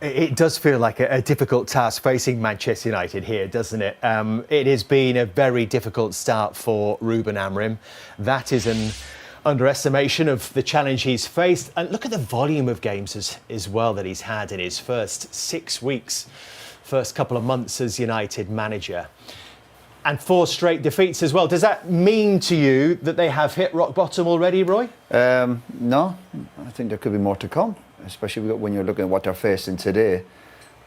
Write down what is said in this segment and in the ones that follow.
It does feel like a difficult task facing Manchester United here, doesn't it? It has been a very difficult start for Ruben Amorim. That is an underestimation of the challenge he's faced. And look at the volume of games as well that he's had in his first 6 weeks, first couple of months as United manager. And 4 straight defeats as well. Does that mean to you that they have hit rock bottom already, Roy? No, I think there could be more to come, especially when you're looking at what they're facing today.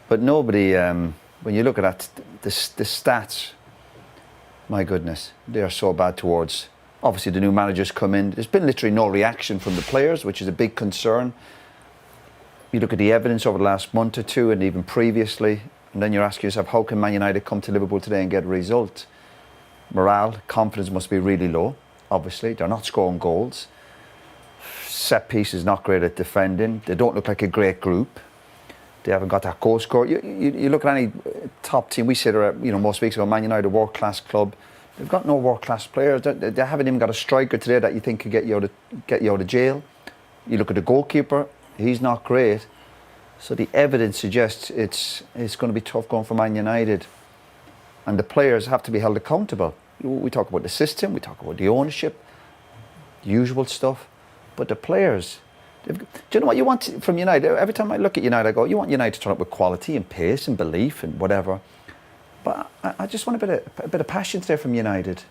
But nobody, when you look at that, the stats, my goodness, they are so bad towards, obviously the new managers come in. There's been literally no reaction from the players, which is a big concern. You look at the evidence over the last month or two and even previously, and then you're asking yourself, how can Man United come to Liverpool today and get a result? Morale, confidence must be really low, obviously. They're not scoring goals. Set piece is not great at defending. They don't look like a great group. They haven't got that goal score. You look at any top team, we said, most weeks ago, Man United, a world-class club. They've got no world-class players. They haven't even got a striker today that you think could get you out of jail. You look at the goalkeeper, he's not great. So the evidence suggests it's going to be tough going for Man United. And the players have to be held accountable. We talk about the system, we talk about the ownership, the usual stuff. But the players, do you know what you want from United? Every time I look at United, I go, you want United to turn up with quality and pace and belief and whatever. But I just want a bit of passion today from United.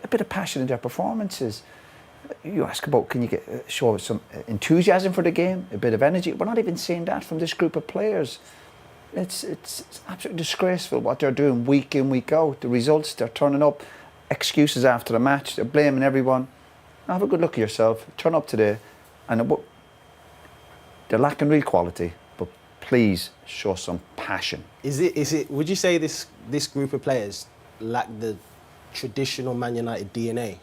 A bit of passion in their performances. You ask about, can you show some enthusiasm for the game, a bit of energy? We're not even seeing that from this group of players. It's absolutely disgraceful what they're doing week in, week out. The results, they're turning up, excuses after the match, they're blaming everyone. Have a good look at yourself, turn up today, and they're lacking real quality, but please show some passion. Is it? Would you say this group of players lack the traditional Man United DNA?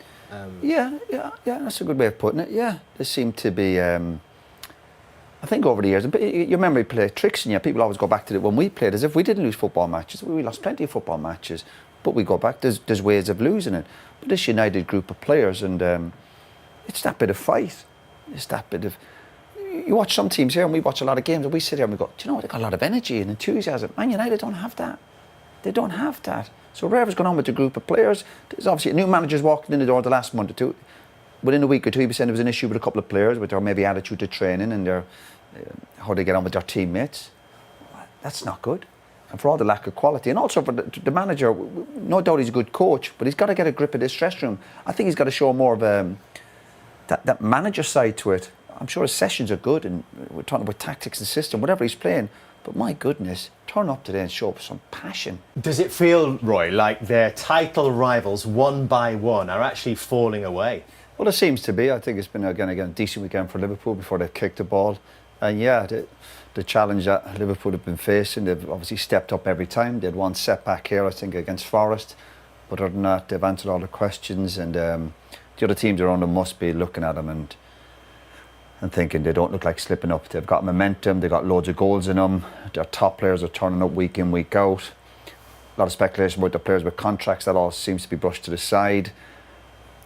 Yeah, that's a good way of putting it. Yeah, they seem to be. I think over the years, your memory play tricks on you. People always go back to it when we played, as if we didn't lose football matches. We lost plenty of football matches, but we go back. There's ways of losing it. But this United group of players, and it's that bit of fight. It's that bit of. You watch some teams here, and we watch a lot of games, and we sit here and we go, do you know what? They've got a lot of energy and enthusiasm. Man United don't have that. They don't have that. So whatever's going on with the group of players, there's obviously a new manager's walked in the door the last month or two. Within a week or two, he was saying there was an issue with a couple of players with their maybe attitude to training and their how they get on with their teammates. That's not good. And for all the lack of quality, and also for the manager, no doubt he's a good coach, but he's got to get a grip of this dressing room. I think he's got to show more of that manager side to it. I'm sure his sessions are good, and we're talking about tactics and system, whatever he's playing. But my goodness, turn up today and show some passion. Does it feel, Roy, like their title rivals, one by one, are actually falling away? Well, it seems to be. I think it's been, again, a decent weekend for Liverpool before they kicked the ball. And yeah, the challenge that Liverpool have been facing, they've obviously stepped up every time. They had one setback here, I think, against Forest. But other than that, they've answered all the questions. And the other teams around them must be looking at them and thinking they don't look like slipping up. They've got momentum, they've got loads of goals in them. Their top players are turning up week in, week out. A lot of speculation about the players with contracts, that all seems to be brushed to the side.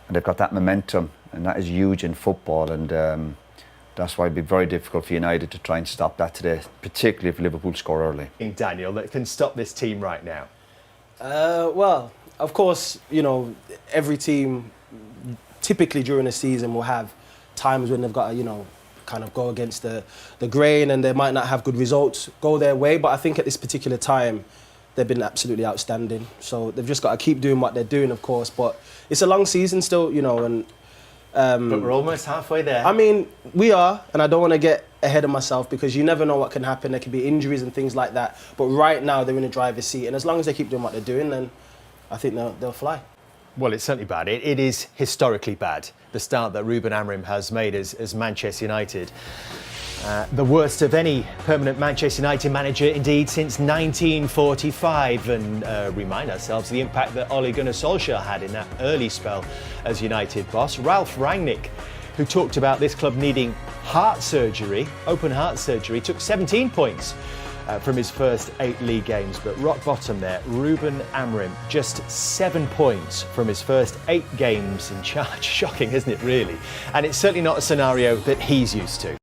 And they've got that momentum, and that is huge in football. And that's why it'd be very difficult for United to try and stop that today, particularly if Liverpool score early. Daniel, that can stop this team right now? Well, of course, every team typically during a season will have times when they've got to, kind of go against the grain, and they might not have good results go their way. But I think at this particular time, they've been absolutely outstanding. So they've just got to keep doing what they're doing, of course. But it's a long season still, and. But we're almost halfway there. I mean, we are, and I don't want to get ahead of myself because you never know what can happen. There can be injuries and things like that. But right now, they're in the driver's seat, and as long as they keep doing what they're doing, then I think they'll fly. Well, it's certainly bad. It is historically bad, the start that Ruben Amorim has made as Manchester United. The worst of any permanent Manchester United manager, indeed, since 1945. And remind ourselves the impact that Ole Gunnar Solskjaer had in that early spell as United boss. Ralph Rangnick, who talked about this club needing heart surgery, open heart surgery, took 17 points from his first 8 league games, but rock bottom there. Ruben Amorim, just 7 points from his first 8 games in charge. Shocking, isn't it, really? And it's certainly not a scenario that he's used to.